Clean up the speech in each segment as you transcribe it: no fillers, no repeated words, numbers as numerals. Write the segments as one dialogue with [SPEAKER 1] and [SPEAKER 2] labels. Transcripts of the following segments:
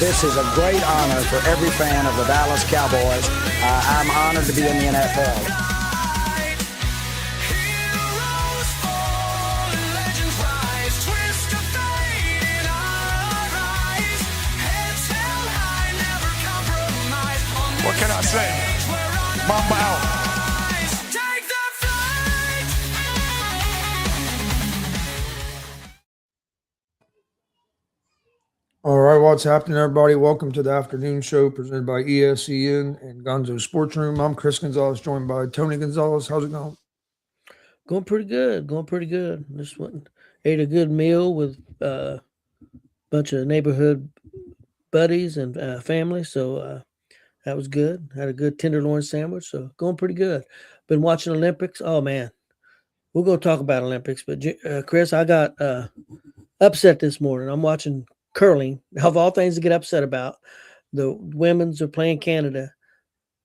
[SPEAKER 1] This is a great honor for every fan of the Dallas Cowboys. I'm honored to be in the NFL.
[SPEAKER 2] What can I say? Mamba out.
[SPEAKER 3] All right, what's happening, everybody? Welcome to the afternoon show presented by ESEN and Gonzo Sports Room. I'm Chris Gonzalez, joined by Tony Gonzalez. How's it going?
[SPEAKER 4] Going pretty good. Just ate a good meal with a bunch of neighborhood buddies and family, so that was good. Had a good tenderloin sandwich, so going pretty good. Been watching Olympics. Oh man, we'll go talk about Olympics. But Chris, I got upset this morning. I'm watching curling. Of all things to get upset about, the women's are playing Canada,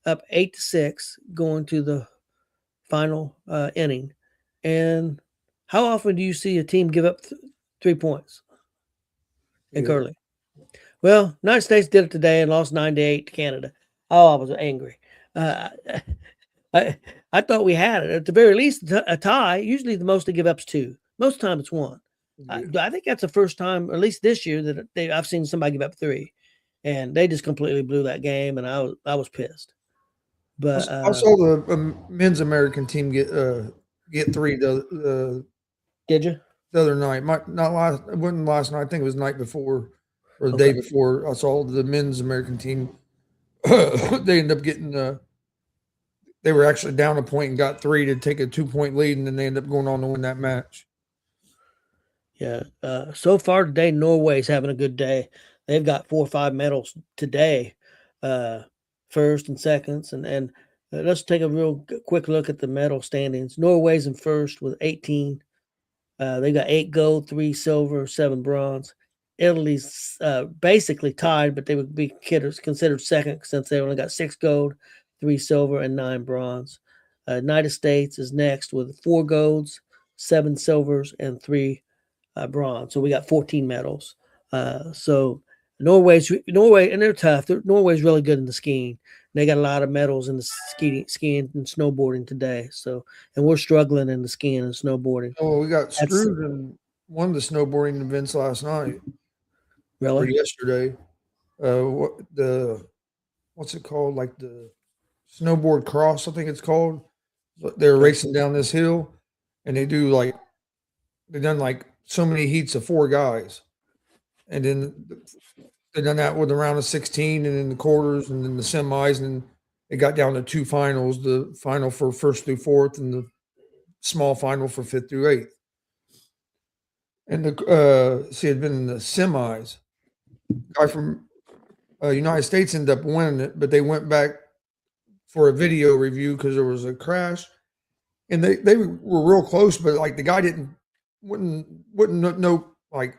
[SPEAKER 4] up 8-6, going to the final inning. And how often do you see a team give up 3 points in curling? Well, United States did it today and lost 9-8 to Canada. Oh, I was angry. I thought we had it. At the very least, a tie. Usually the most they give up is 2. Most of the time it's 1. I think that's the first time, at least this year, that I've seen somebody give up 3. And they just completely blew that game, and I was pissed. But
[SPEAKER 3] I saw the men's American team get 3
[SPEAKER 4] did you?
[SPEAKER 3] The other night. It wasn't last night. I think it was the night before or the day before. I saw the men's American team. They ended up getting they were actually down a point and got 3 to take a 2-point lead, and then they ended up going on to win that match.
[SPEAKER 4] Yeah. So far today, Norway's having a good day. They've got 4 or 5 medals today, first and seconds. And let's take a real quick look at the medal standings. Norway's in first with 18. They got 8 gold, 3 silver, 7 bronze. Italy's basically tied, but they would be considered second since they only got 6 gold, 3 silver, and 9 bronze. United States is next with 4 golds, 7 silvers, and 3 bronze. So we got 14 medals. So Norway, and they're tough. Norway's really good in the skiing. They got a lot of medals in the skiing and snowboarding today. So, and we're struggling in the skiing and snowboarding.
[SPEAKER 3] Oh, we got screwed in one of the snowboarding events last night.
[SPEAKER 4] Really?
[SPEAKER 3] Or yesterday. What's it called? Like the snowboard cross, I think it's called. They're racing down this hill, and they've done like so many heats of 4 guys, and then they done that with a round of 16, and then the quarters, and then the semis, and then it got down to 2 finals: the final for 1st through 4th, and the small final for 5th through 8th. And had been in the semis. Guy from United States ended up winning it, but they went back for a video review because there was a crash, and they were real close, but like the guy wouldn't know like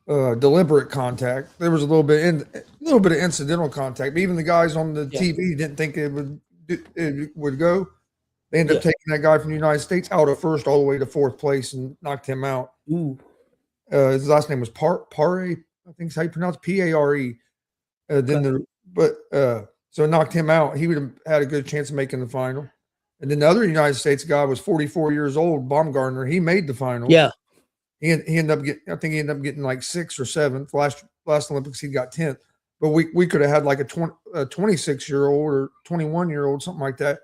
[SPEAKER 3] deliberate contact. There was a little bit of incidental contact, but even the guys on the TV didn't think it would go. They ended up taking that guy from the United States out of first all the way to 4th place and knocked him out.
[SPEAKER 4] Ooh.
[SPEAKER 3] His last name was Pare, I think is how you pronounce Pare. So it knocked him out. He would have had a good chance of making the final. And then the other United States guy was 44 years old, Baumgartner. He made the final.
[SPEAKER 4] Yeah.
[SPEAKER 3] He ended up getting like 6th or 7th. Last Olympics he got 10th. But we could have had like a 26-year-old or 21-year-old, something like that,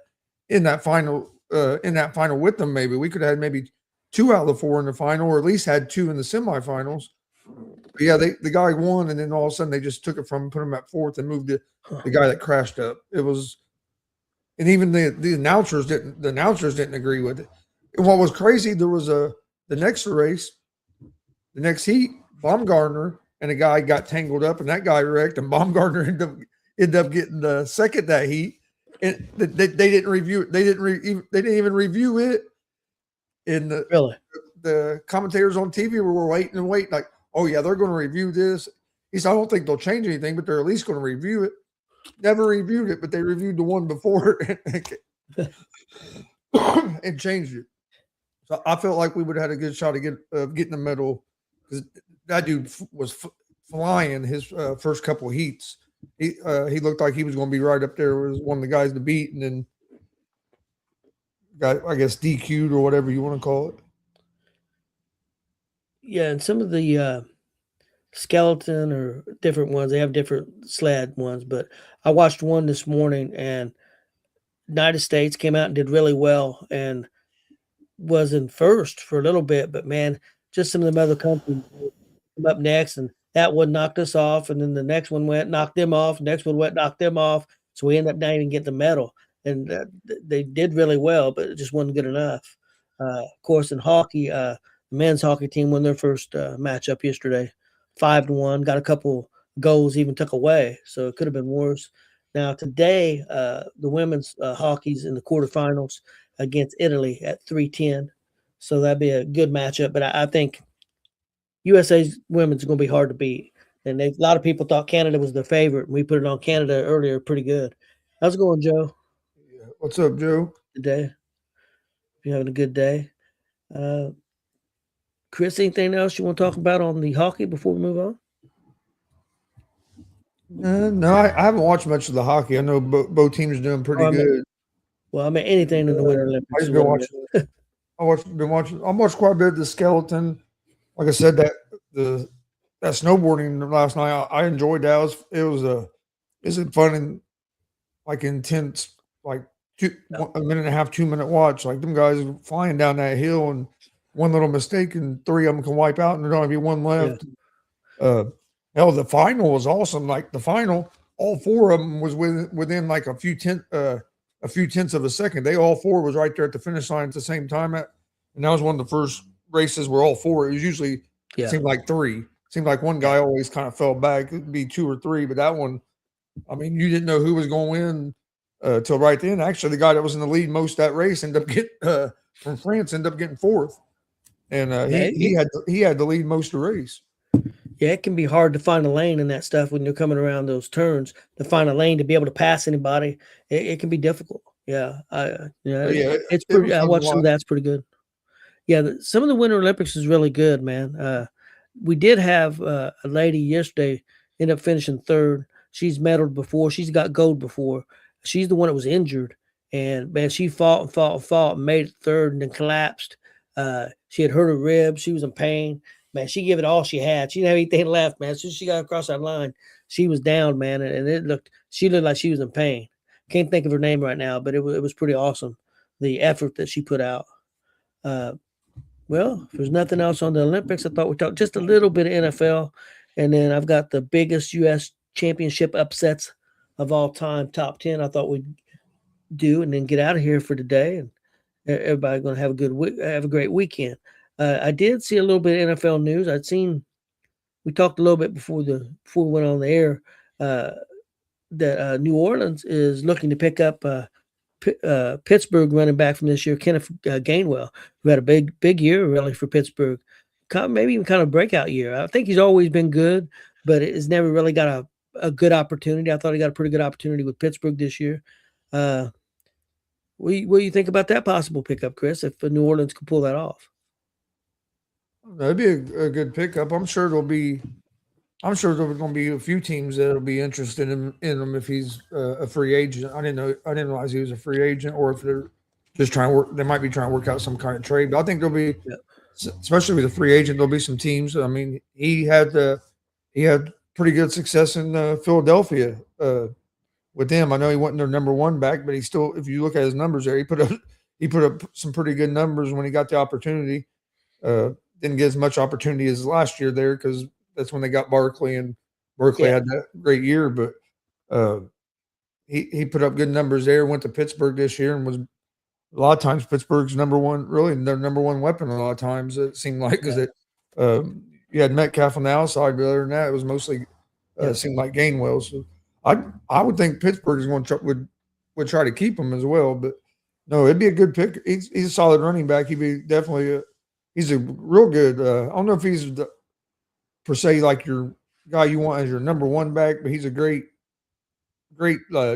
[SPEAKER 3] in that final with them. Maybe we could have had maybe 2 out of the 4 in the final, or at least had 2 in the semifinals. But yeah, the guy won, and then all of a sudden they just took it from him, put him at 4th, and moved the guy that crashed up. It was, and even the announcers didn't agree with it. And what was crazy, there was the next race, the next heat, Baumgartner and a guy got tangled up, and that guy wrecked, and Baumgartner ended up getting the second that heat. And they didn't review it. They didn't even review it. And the commentators on TV were waiting, like, oh yeah, they're going to review this. He said, I don't think they'll change anything, but they're at least going to review it. Never reviewed it, but they reviewed the one before and changed it. So I felt like we would have had a good shot of getting a medal, because that dude was flying his first couple of heats. He looked like he was going to be right up there with one of the guys to beat, and then got, I guess, DQ'd or whatever you want to call it.
[SPEAKER 4] Yeah, and some of the skeleton or different ones, they have different sled ones, but I watched one this morning, and United States came out and did really well and was in first for a little bit, but man, just some of them other countries come up next, and that one knocked us off, and then the next one went, knocked them off, next one went, knocked them off, so we ended up not even getting the medal, and they did really well, but it just wasn't good enough. Of course, in hockey, the men's hockey team won their first matchup yesterday, 5-1, got a couple goals even took away, so it could have been worse. Now today, the women's hockey's in the quarterfinals against Italy at 3:10, so that'd be a good matchup. But I think USA's women's going to be hard to beat, and a lot of people thought Canada was their favorite. And we put it on Canada earlier, pretty good. How's it going, Joe?
[SPEAKER 3] What's up, Joe?
[SPEAKER 4] Today, if you're having a good day, Chris, anything else you want to talk about on the hockey before we move on?
[SPEAKER 3] No, I haven't watched much of the hockey. I know both teams are doing pretty good.
[SPEAKER 4] Well, I mean anything in the Winter Olympics.
[SPEAKER 3] I just been watching. I watched quite a bit of the skeleton. Like I said, that snowboarding last night, I enjoyed that. It was a fun and like intense, like a minute and a half, 2 minute watch. Like them guys flying down that hill, and one little mistake and three of them can wipe out, and there's only be one left. Yeah. Hell, the final was awesome. Like the final, all four of them was within like a few tenths of a second. They all four was right there at the finish line at the same time. And that was one of the first races where all four. It was usually seemed like three. Seemed like one guy always kind of fell back. It'd be two or three, but that one, I mean, you didn't know who was going to win till right then. Actually, the guy that was in the lead most of that race ended up getting from France ended up getting fourth, and he had the lead most of the race.
[SPEAKER 4] Yeah, it can be hard to find a lane in that stuff when you're coming around those turns. To find a lane to be able to pass anybody, it can be difficult. Yeah, it's pretty. I watched some of that's pretty good. Yeah, some of the Winter Olympics is really good, man. We did have a lady yesterday end up finishing third. She's medaled before. She's got gold before. She's the one that was injured, and man, she fought and made it third, and then collapsed. She had hurt her ribs. She was in pain. Man, she gave it all she had. She didn't have anything left, man. As soon as she got across that line, she was down, man, and she looked like she was in pain. Can't think of her name right now, but it was pretty awesome, the effort that she put out. Well, if there's nothing else on the Olympics, I thought we'd talk just a little bit of NFL, and then I've got the biggest U.S. championship upsets of all time, top 10. I thought we'd do, and then get out of here for today, and everybody going to have a great weekend. I did see a little bit of NFL news. We talked a little bit before we went on the air that New Orleans is looking to pick up Pittsburgh running back from this year, Kenneth Gainwell, who had a big year really for Pittsburgh, maybe even kind of breakout year. I think he's always been good, but it's never really got a good opportunity. I thought he got a pretty good opportunity with Pittsburgh this year. What do you think about that possible pickup, Chris, if New Orleans could pull that off?
[SPEAKER 3] That'd be a good pickup. I'm sure there's going to be a few teams that'll be interested in him if he's a free agent. I didn't realize he was a free agent, or if they're just trying to work. They might be trying to work out some kind of trade. But I think there'll be, especially with a free agent, there'll be some teams. I mean, he had pretty good success in Philadelphia with them. I know he wasn't their number one back, but he still, if you look at his numbers there, he put up some pretty good numbers when he got the opportunity. Didn't get as much opportunity as last year there because that's when they got Barkley, and Barkley had that great year. But he put up good numbers there. Went to Pittsburgh this year and was a lot of times Pittsburgh's their number one weapon. A lot of times it seemed like because you had Metcalf on the outside, but other than that, it was mostly seemed like Gainwell. So I would think Pittsburgh is going to would try to keep him as well. But no, it'd be a good pick. He's a solid running back. He'd be definitely he's a real good. I don't know if he's per se like your guy you want as your number one back, but he's a great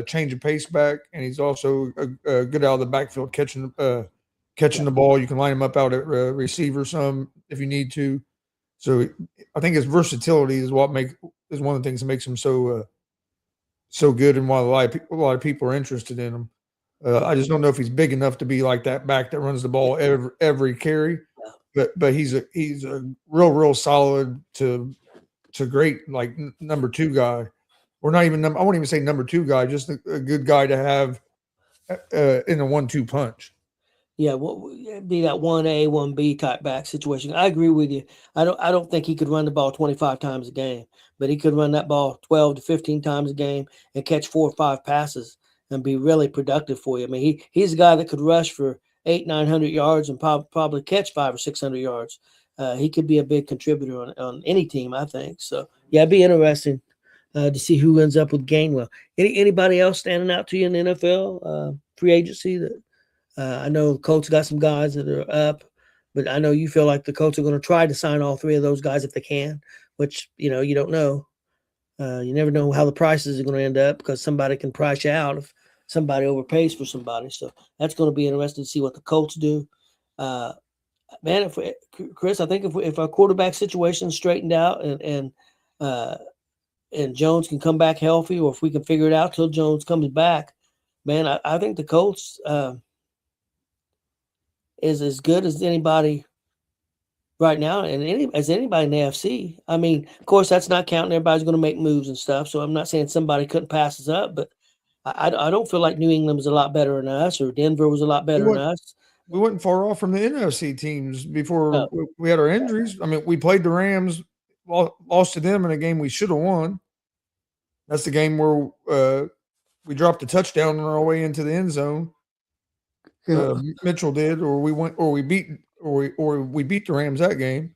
[SPEAKER 3] change of pace back, and he's also a good out of the backfield catching the ball. You can line him up out at receiver some if you need to. So I think his versatility is one of the things that makes him so good, and why a lot of people are interested in him. I just don't know if he's big enough to be like that back that runs the ball every carry. But he's a real solid to great, like number two guy, or not even I won't even say number two guy, just a good guy to have in a 1-2 punch.
[SPEAKER 4] Yeah, be that 1A, 1B type back situation. I agree with you. I don't think he could run the ball 25 times a game, but he could run that ball 12 to 15 times a game and catch 4 or 5 passes and be really productive for you. I mean, he's a guy that could rush for 800-900 yards and probably catch 500 or 600 yards. He could be a big contributor on any team, I think. So yeah, it'd be interesting to see who ends up with Gainwell. Anybody else standing out to you in the NFL free agency that? I know the Colts got some guys that are up, but I know you feel like the Colts are going to try to sign all 3 of those guys if they can, which, you don't know. You never know how the prices are going to end up because somebody can price you out if somebody overpays for somebody. So that's going to be interesting to see what the Colts do. Man, Chris, I think if our quarterback situation is straightened out and Jones can come back healthy, or if we can figure it out till Jones comes back, man, I think the Colts is as good as anybody right now, and as anybody in the AFC. I mean, of course, that's not counting everybody's going to make moves and stuff. So I'm not saying somebody couldn't pass us up, but I don't feel like New England was a lot better than us, or Denver was a lot better than us.
[SPEAKER 3] We weren't far off from the NFC teams before we had our injuries. I mean, we played the Rams, lost to them in a game we should have won. That's the game where we dropped a touchdown on our way into the end zone. Mitchell did, or we beat the Rams that game.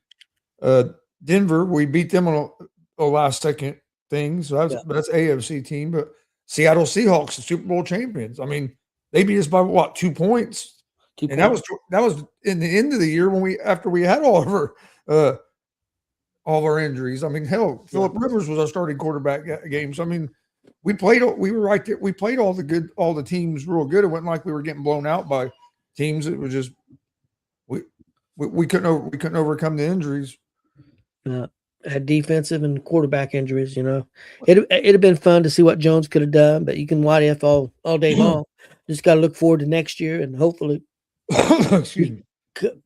[SPEAKER 3] Denver, we beat them on a last second thing. So that's AFC team. But Seattle Seahawks, the Super Bowl champions. I mean, they beat us by what, 2 points? And that was in the end of the year after we had all of our injuries. I mean, hell, Phillip Rivers was our starting quarterback games. I mean, we were right there. We played all the teams real good. It wasn't like we were getting blown out by teams. It was just we couldn't overcome the injuries.
[SPEAKER 4] Had defensive and quarterback injuries. It'd have been fun to see what Jones could have done, but you can what if all day long. Just got to look forward to next year and hopefully
[SPEAKER 3] excuse me,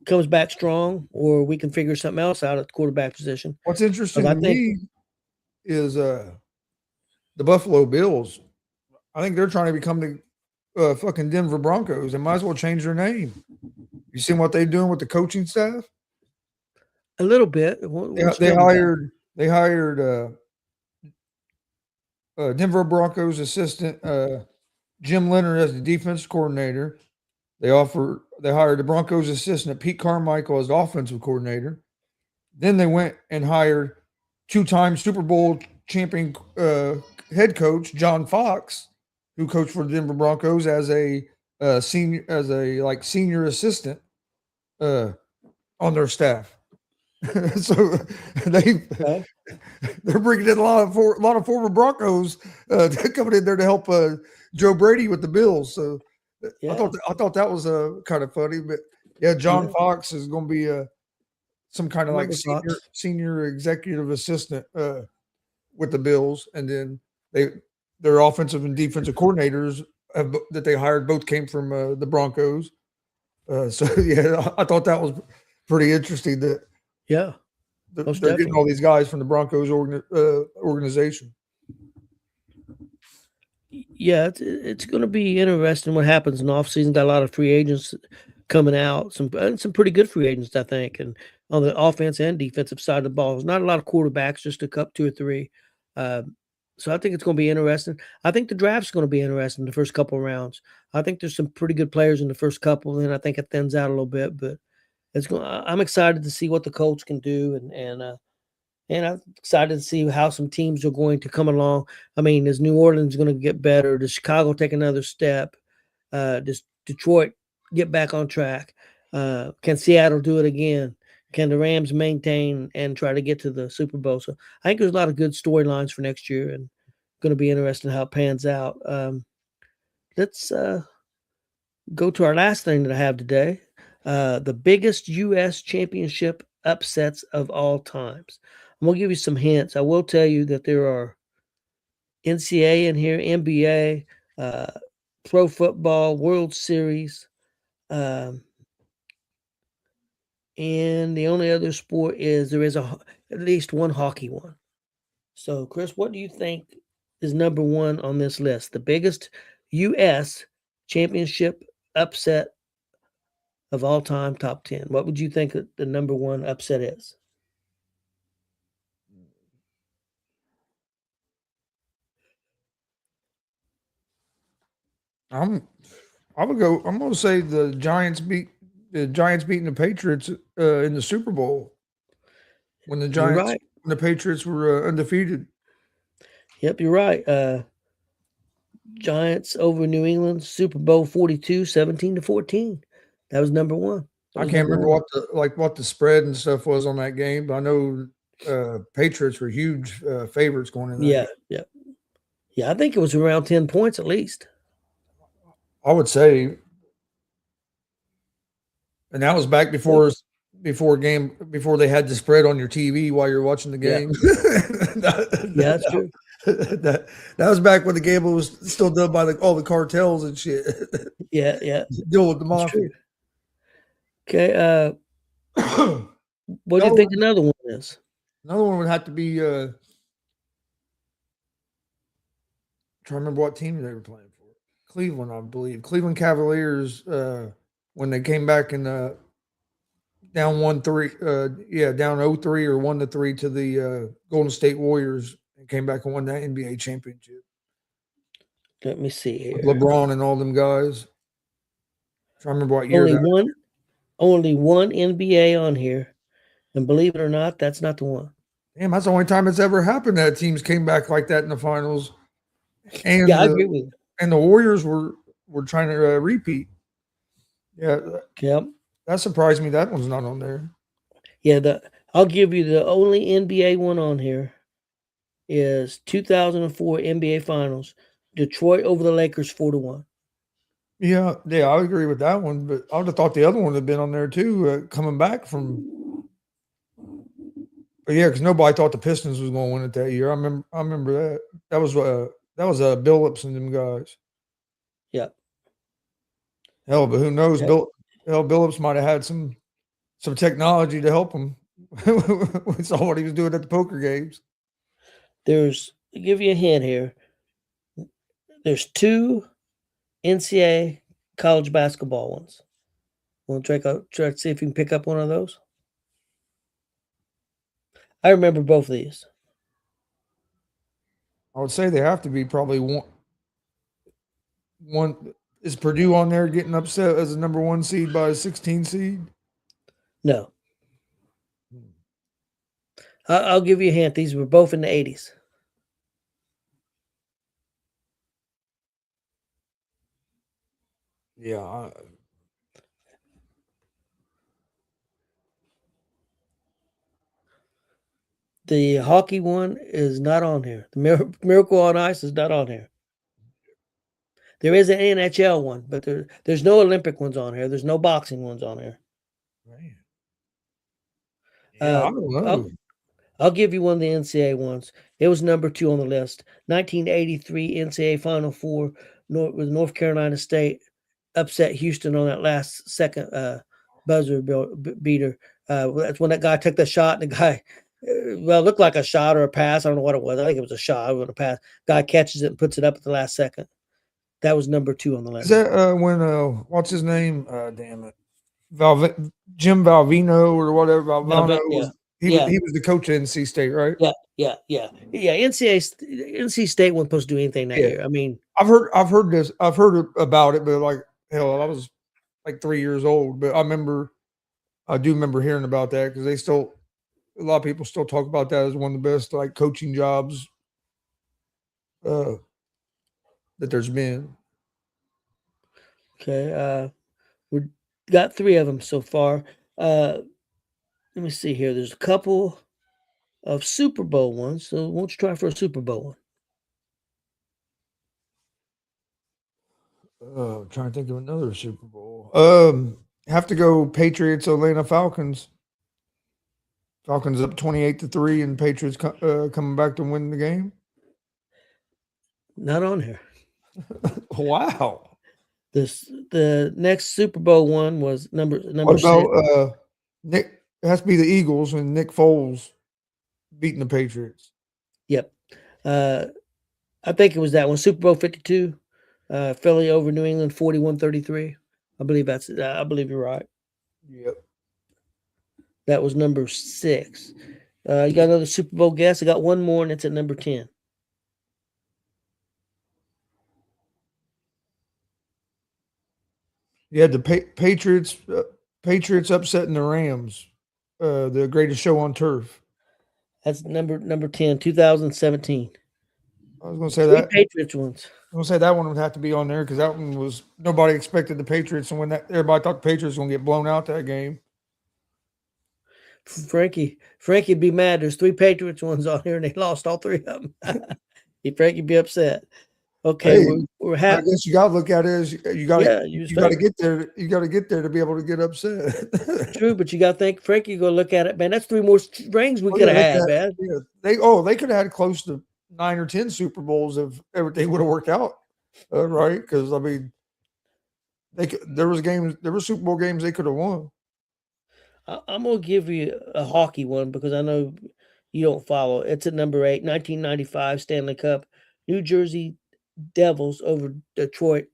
[SPEAKER 4] comes back strong, or we can figure something else out at the quarterback position.
[SPEAKER 3] What's interesting to me is the Buffalo Bills. I think they're trying to become the fucking Denver Broncos. They might as well change their name. You seen what they're doing with the coaching staff?
[SPEAKER 4] A little bit.
[SPEAKER 3] They hired Denver Broncos assistant Jim Leonard as the defense coordinator. They hired the Broncos assistant Pete Carmichael as the offensive coordinator. Then they went and hired 2-time Super Bowl champion head coach John Fox, who coached for the Denver Broncos as a senior assistant on their staff. So they're bringing in a lot of former Broncos coming in there to help Joe Brady with the Bills. So I thought that was kind of funny. But yeah, John Fox is going to be some kind of like senior executive assistant with the Bills, and then their offensive and defensive coordinators that they hired both came from the Broncos. So yeah, I thought that was pretty interesting that they're getting all these guys from the Broncos organization.
[SPEAKER 4] Yeah, it's going to be interesting what happens in the offseason. Got a lot of free agents coming out, some pretty good free agents, I think, and on the offense and defensive side of the ball. There's not a lot of quarterbacks, just a couple, 2 or 3. So I think it's going to be interesting. I think the draft's going to be interesting the first couple of rounds. I think there's some pretty good players in the first couple, and I think it thins out a little bit. But I'm excited to see what the Colts can do, and I'm excited to see how some teams are going to come along. I mean, is New Orleans going to get better? Does Chicago take another step? Does Detroit get back on track? Can Seattle do it again? Can the Rams maintain and try to get to the Super Bowl? So I think there's a lot of good storylines for next year, and going to be interesting how it pans out. Let's go to our last thing that I have today. The biggest U.S. championship upsets of all times. I'm gonna give you some hints. I will tell you that there are NCAA in here, NBA, uh, pro football, World Series, um, and the only other sport is there is at least one hockey one. So, Chris, what do you think is number one on this list? The biggest U.S. championship upset of all time, top 10. What would you think the number one upset is?
[SPEAKER 3] I'm I'm gonna say the Giants beating the Patriots in the Super Bowl
[SPEAKER 4] You're right.
[SPEAKER 3] when the Patriots were undefeated.
[SPEAKER 4] Yep, you're right. Giants over New England, Super Bowl 42, 17-14. That was number one. That
[SPEAKER 3] I
[SPEAKER 4] was
[SPEAKER 3] can't
[SPEAKER 4] number
[SPEAKER 3] remember
[SPEAKER 4] one.
[SPEAKER 3] what the spread and stuff was on that game, but I know Patriots were huge favorites going in that
[SPEAKER 4] Yeah,
[SPEAKER 3] game.
[SPEAKER 4] yeah. Yeah, I think it was around 10 points at least.
[SPEAKER 3] I would say, and that was back before they had the spread on your TV while you're watching the
[SPEAKER 4] Yeah.
[SPEAKER 3] game.
[SPEAKER 4] Yeah, that's true.
[SPEAKER 3] That was back when the game was still done by all the cartels and shit.
[SPEAKER 4] Yeah, yeah.
[SPEAKER 3] Deal with the
[SPEAKER 4] That's
[SPEAKER 3] mafia.
[SPEAKER 4] true. Okay, what do you
[SPEAKER 3] Another
[SPEAKER 4] think
[SPEAKER 3] one,
[SPEAKER 4] another one is?
[SPEAKER 3] another one would have to be trying to remember what team they were playing for. Cleveland, I believe. Cleveland Cavaliers when they came back in down 1-3 down 0-3 or 1-3 to the Golden State Warriors and came back and won that NBA championship
[SPEAKER 4] Let me see
[SPEAKER 3] with
[SPEAKER 4] here.
[SPEAKER 3] LeBron and all them guys. Trying to remember what year
[SPEAKER 4] Only
[SPEAKER 3] that.
[SPEAKER 4] one only one NBA on here. And believe it or not, that's not the one.
[SPEAKER 3] Damn, that's the only time it's ever happened that teams came back like that in the finals. And
[SPEAKER 4] Yeah, I agree with you.
[SPEAKER 3] the Warriors were trying to repeat. Yeah,
[SPEAKER 4] Yep.
[SPEAKER 3] that surprised me. That one's not on there.
[SPEAKER 4] Yeah, I'll give you the only NBA one on here is 2004 NBA Finals. Detroit over the Lakers 4-1.
[SPEAKER 3] Yeah, I agree with that one. But I would have thought the other one would have been on there too, coming back from. But yeah, because nobody thought the Pistons was going to win it that year. I remember that. That was Billups and them guys.
[SPEAKER 4] Yeah.
[SPEAKER 3] Hell, but who knows?
[SPEAKER 4] Yep.
[SPEAKER 3] Billups might have had some technology to help him. We saw what he was doing at the poker games.
[SPEAKER 4] I'll give you a hint here. There's two NCAA college basketball ones. Want to try to see if you can pick up one of those? I remember both of these.
[SPEAKER 3] I would say they have to be probably one. One is Purdue on there getting upset as a number 1 seed by a 16 seed.
[SPEAKER 4] No. I'll give you a hint. These were both in the 80s.
[SPEAKER 3] Yeah.
[SPEAKER 4] The hockey one is not on here. The Miracle on Ice is not on here. There is an NHL one, but there's no Olympic ones on here. There's no boxing ones on here.
[SPEAKER 3] Man. Yeah, I don't know.
[SPEAKER 4] I'll give you one of the NCAA ones. It was number 2 on the list. 1983 NCAA Final Four with North Carolina State upset Houston on that last second buzzer beater. That's when that guy took the shot, and the guy, it looked like a shot or a pass. I don't know what it was. I think it was a shot. It was a pass. Guy catches it and puts it up at the last second. That was number 2 on the list.
[SPEAKER 3] Is that when what's his name? Damn it, Jim Valvino or whatever. Valvano was he was the coach at NC State, right?
[SPEAKER 4] Yeah. NC State wasn't supposed to do anything that year. I mean,
[SPEAKER 3] I've heard about it, but like hell, I was like 3 years old. But I do remember hearing about that because a lot of people still talk about that as one of the best like coaching jobs that there's been.
[SPEAKER 4] Okay, we got 3 of them so far. Let me see here. There's a couple of Super Bowl ones. So why don't you try for a Super Bowl one?
[SPEAKER 3] I'm trying to think of another Super Bowl. Have to go Patriots, Atlanta Falcons. Falcons up 28-3, and Patriots coming back to win the game.
[SPEAKER 4] Not on here.
[SPEAKER 3] Wow.
[SPEAKER 4] The next Super Bowl one was number
[SPEAKER 3] What
[SPEAKER 4] 6.
[SPEAKER 3] about Nick? It has to be the Eagles and Nick Foles beating the Patriots.
[SPEAKER 4] Yep. I think it was that one. Super Bowl 52. Philly over New England 41-33. I believe I believe you're right.
[SPEAKER 3] Yep.
[SPEAKER 4] That was number 6. You got another Super Bowl guess? I got one more, and it's at number 10.
[SPEAKER 3] You had the Patriots upsetting the Rams, the greatest show on turf.
[SPEAKER 4] That's number 10, 2017.
[SPEAKER 3] I was going to say
[SPEAKER 4] 3
[SPEAKER 3] that.
[SPEAKER 4] Patriots ones.
[SPEAKER 3] I was going to say that one would have to be on there because that one was nobody expected the Patriots, and when everybody thought the Patriots were going to get blown out that game.
[SPEAKER 4] Frankie'd be mad. There's 3 Patriots ones on here, and they lost all 3 of them. Frankie'd be upset. Okay,
[SPEAKER 3] Hey,
[SPEAKER 4] we're
[SPEAKER 3] I
[SPEAKER 4] happy.
[SPEAKER 3] guess you got to look at it as you got to
[SPEAKER 4] you
[SPEAKER 3] got to get there. You got to get there to be able to get upset.
[SPEAKER 4] True, but you got to think Frankie go look at it, man. That's 3 more rings we
[SPEAKER 3] Oh,
[SPEAKER 4] could
[SPEAKER 3] yeah,
[SPEAKER 4] have had, man.
[SPEAKER 3] yeah. They could have had close to 9 or 10 Super Bowls if everything would have worked out, right? Because I mean, there was Super Bowl games they could have won.
[SPEAKER 4] I'm gonna give you a hockey one because I know you don't follow. It's at number 8, 1995 Stanley Cup, New Jersey Devils over Detroit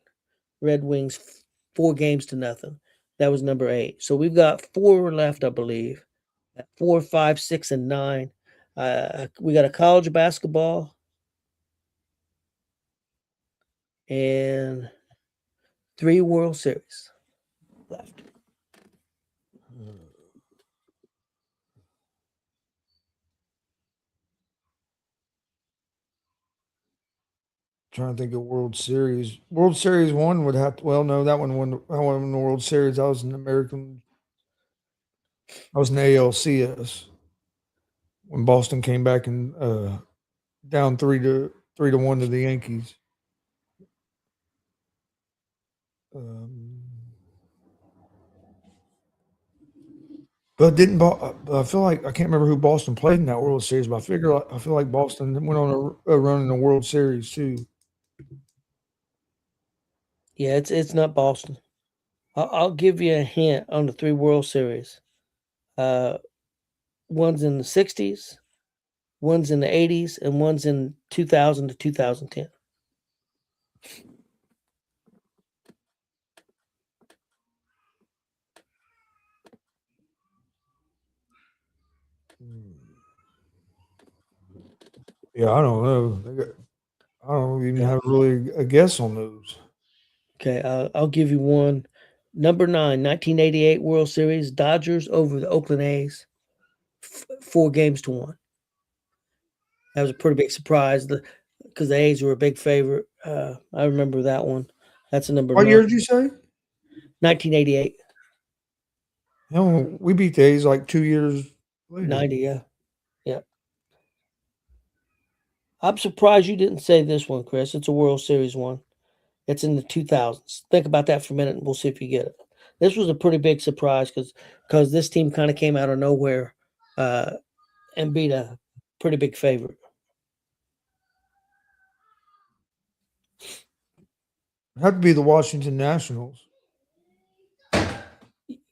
[SPEAKER 4] Red Wings, 4-0. That was number 8. So we've got 4 left, I believe. 4, 5, 6, and 9. We got a college basketball and 3 World Series left.
[SPEAKER 3] Trying to think of World Series. World Series one would have to. Well, no, that one won. I won the World Series. I was an American. I was an ALCS when Boston came back and down 3-1 to the Yankees. But I feel like I can't remember who Boston played in that World Series. But I feel like Boston went on a run in the World Series too.
[SPEAKER 4] Yeah, it's not Boston. I'll give you a hint on the 3 World Series. One's in the 60s, one's in the 80s, and one's in 2000 to 2010.
[SPEAKER 3] Yeah, I don't know. I don't even have really a guess on those.
[SPEAKER 4] Okay, I'll give you one. Number 9, 1988 World Series, Dodgers over the Oakland A's, 4-1. That was a pretty big surprise because the A's were a big favorite. I remember that one. That's a number
[SPEAKER 3] What
[SPEAKER 4] 9.
[SPEAKER 3] year did you say?
[SPEAKER 4] 1988.
[SPEAKER 3] No, we beat the A's like 2 years later.
[SPEAKER 4] 90, yeah. I'm surprised you didn't say this one, Chris. It's a World Series one. It's in the 2000s. Think about that for a minute, and we'll see if you get it. This was a pretty big surprise because this team kind of came out of nowhere and beat a pretty big favorite.
[SPEAKER 3] It had to be the Washington Nationals.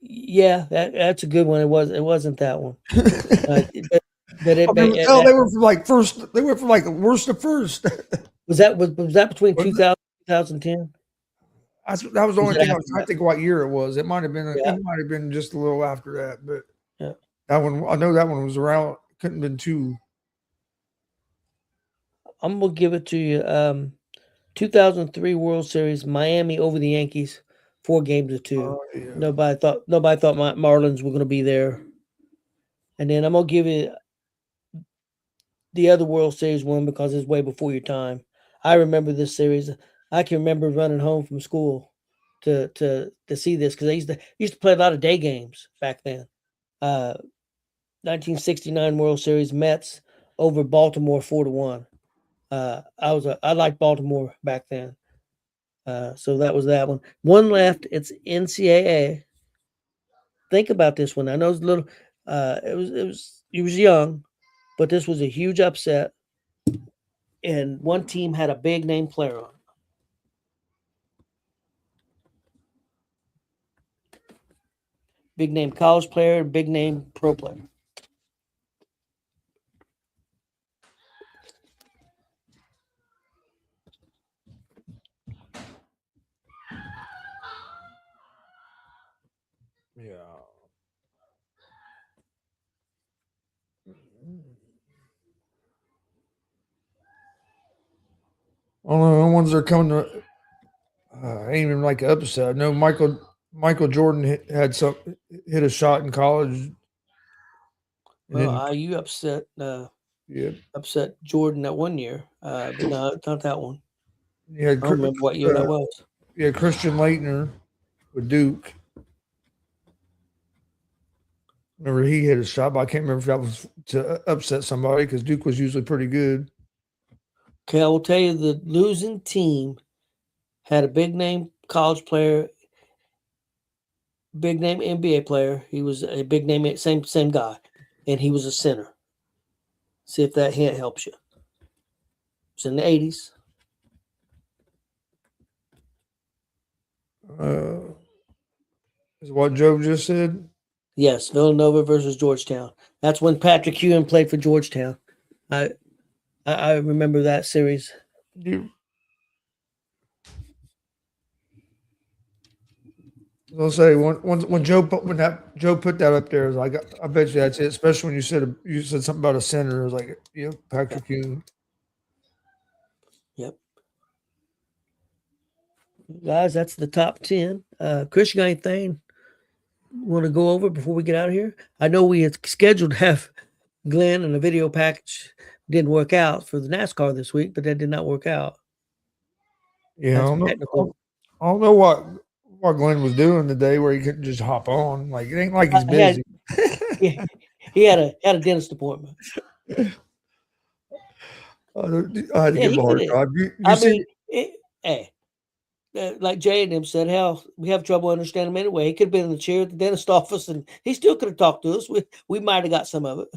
[SPEAKER 4] Yeah, that's a good one. It wasn't that one.
[SPEAKER 3] They were from like first. They went from like worst to first.
[SPEAKER 4] Was that between 2000 and 2010?
[SPEAKER 3] That was the only thing I was trying to think what year it was. It might have been.
[SPEAKER 4] Yeah.
[SPEAKER 3] It might have been just a little after that, but
[SPEAKER 4] Yeah.
[SPEAKER 3] that one. I know that one was around. Couldn't have been 2.
[SPEAKER 4] I'm gonna give it to you. 2003 World Series, Miami over the Yankees, 4-2.
[SPEAKER 3] Yeah.
[SPEAKER 4] Nobody thought Marlins were gonna be there. And then I'm gonna give you the other World Series one because it's way before your time. I remember this series. I can remember running home from school to see this because I used to play a lot of day games back then. 1969 World Series, Mets over Baltimore 4-1. I liked Baltimore back then. So that was that one. One left. It's NCAA. Think about this one. I know it's a little. It he was young, but this was a huge upset, and one team had a big name player on. Big name college player and big name pro player.
[SPEAKER 3] Yeah. I don't know. The ones that are coming to, ain't even like an upset. I know Michael Jordan hit a shot in college. And
[SPEAKER 4] Well,
[SPEAKER 3] then,
[SPEAKER 4] IU upset
[SPEAKER 3] yeah,
[SPEAKER 4] upset Jordan that one year, but no, it's not that one.
[SPEAKER 3] you had
[SPEAKER 4] I don't remember what year that was.
[SPEAKER 3] Christian Leitner with Duke. Remember he hit a shot, but I can't remember if that was to upset somebody because Duke was usually pretty good.
[SPEAKER 4] Okay, I will tell you the losing team had a big name college player, big name NBA player. He was a big name, same guy, and he was a center. See if that hint helps you. It's in the 80s.
[SPEAKER 3] Is what Joe just said.
[SPEAKER 4] Yes, Villanova versus Georgetown. That's when Patrick Ewing played for Georgetown. I remember that series.
[SPEAKER 3] You, I'll say when Joe put that up there, I was like, I bet you that's it. Especially when you said something about a center. I was like, yeah, Patrick Ewing.
[SPEAKER 4] Yep. Guys, that's the top 10. Chris, you got anything you want to go over before we get out of here? I know we had scheduled to have Glenn and a video package. Didn't work out for the NASCAR this week, but that did not work out.
[SPEAKER 3] Yeah,
[SPEAKER 4] That's technical.
[SPEAKER 3] I don't know what Glenn was doing today where he couldn't just hop on. Like it ain't like he's busy.
[SPEAKER 4] He had a dentist appointment.
[SPEAKER 3] I had to
[SPEAKER 4] Yeah,
[SPEAKER 3] give him
[SPEAKER 4] he
[SPEAKER 3] a hard
[SPEAKER 4] could
[SPEAKER 3] time.
[SPEAKER 4] hey, like Jay and him said, hell, we have trouble understanding him anyway. He could have been in the chair at the dentist office, and he still could have talked to us. We might have got some of it.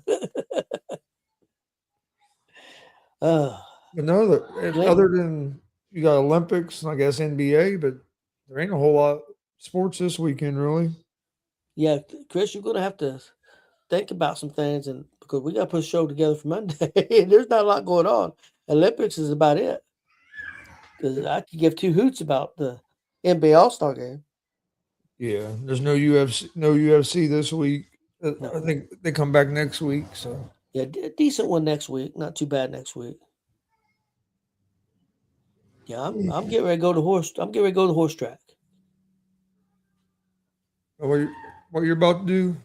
[SPEAKER 3] But no, other than you got Olympics and I guess NBA, but there ain't a whole lot of sports this weekend really.
[SPEAKER 4] Yeah, Chris, you're gonna have to think about some things, and because we got to put a show together for Monday. There's not a lot going on. Olympics is about it. Because I could give two hoots about the NBA All-Star game.
[SPEAKER 3] Yeah, there's no UFC this week.
[SPEAKER 4] No.
[SPEAKER 3] I think they come back next week. So
[SPEAKER 4] Yeah, decent one next week. Not too bad next week. Yeah, I'm getting ready to go to horse. I'm getting ready to go to the horse track.
[SPEAKER 3] what you're about to do?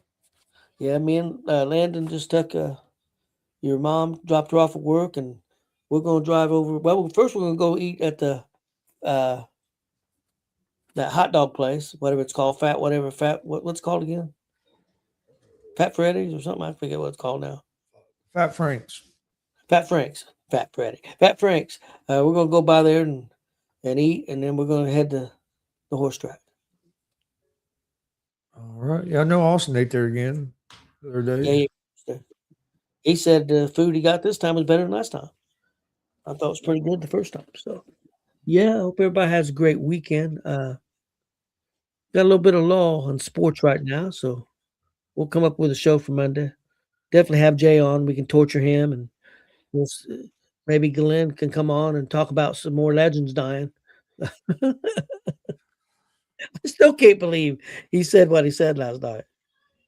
[SPEAKER 4] Yeah, me and Landon just took your mom dropped her off at work, and we're going to drive over. Well, first we're going to go eat at the that hot dog place, whatever it's called, what's it called again? Fat Freddy's or something. I forget what it's called now.
[SPEAKER 3] Fat Franks.
[SPEAKER 4] Fat Frank's. Fat Freddy. Fat Frank's. We're going to go by there and eat, and then we're going to head to the horse track.
[SPEAKER 3] All right. Yeah, I know Austin ate there again the other day.
[SPEAKER 4] Yeah, he said the food he got this time was better than last time. I thought it was pretty good the first time. So, yeah, I hope everybody has a great weekend. Got a little bit of law on sports right now, so we'll come up with a show for Monday. Definitely have Jay on. We can torture him, and maybe Glenn can come on and talk about some more legends dying. I still can't believe he said what he said last night.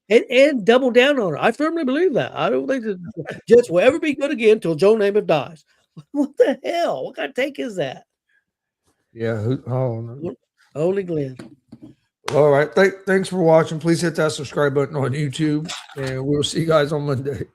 [SPEAKER 4] And double down on it. I firmly believe that. I don't think the Jets will ever be good again until Joe Namath dies. What the hell? What kind of take is that?
[SPEAKER 3] Yeah. No.
[SPEAKER 4] Only Glenn.
[SPEAKER 3] All right. Thanks for watching. Please hit that subscribe button on YouTube, and we'll see you guys on Monday.